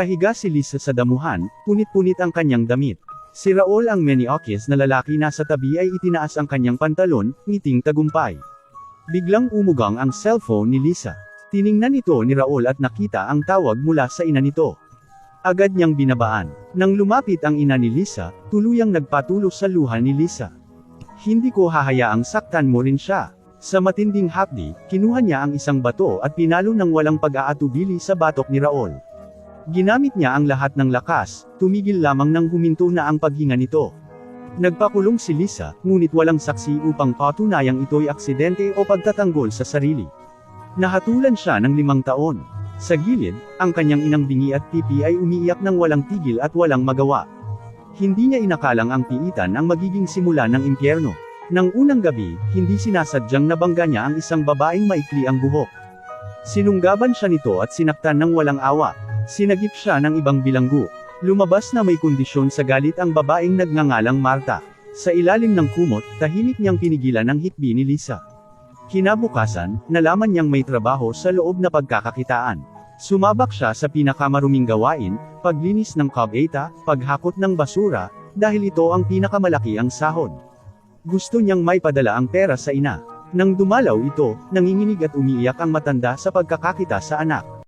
Nakahiga si Lisa sa damuhan, punit-punit ang kanyang damit. Si Raul ang Maniokis na lalaki nasa tabi ay itinaas ang kanyang pantalon, ngiting tagumpay. Biglang umugang ang cellphone ni Lisa. Tiningnan ito ni Raul at nakita ang tawag mula sa ina nito. Agad niyang binabaan. Nang lumapit ang ina ni Lisa, tuluyang nagpatulos sa luha ni Lisa. Hindi ko hahayaang saktan mo rin siya. Sa matinding hapdi, kinuha niya ang isang bato at pinalo ng walang pag-aatubili sa batok ni Raul. Ginamit niya ang lahat ng lakas, tumigil lamang nang huminto na ang paghinga nito. Nagpakulong si Lisa, ngunit walang saksi upang patunayang ito'y aksidente o pagtatanggol sa sarili. Nahatulan siya ng 5 taon. Sa gilid, ang kanyang inang bingi at pipi ay umiiyak ng walang tigil at walang magawa. Hindi niya inakalang ang piitan ang magiging simula ng impyerno. Nang unang gabi, hindi sinasadyang nabangga niya ang isang babaeng maikli ang buhok. Sinunggaban siya nito at sinaktan ng walang awa. Sinagip siya ng ibang bilanggo. Lumabas na may kondisyon sa galit ang babaeng nagngangalang Marta. Sa ilalim ng kumot, tahimik niyang pinigilan ang hikbi ni Lisa. Kinabukasan, nalaman niyang may trabaho sa loob na pagkakakitaan. Sumabak siya sa pinakamaruming gawain, paglinis ng kabeta, paghakot ng basura, dahil ito ang pinakamalaki ang sahod. Gusto niyang may padala ang pera sa ina. Nang dumalaw ito, nanginginig at umiiyak ang matanda sa pagkakakita sa anak.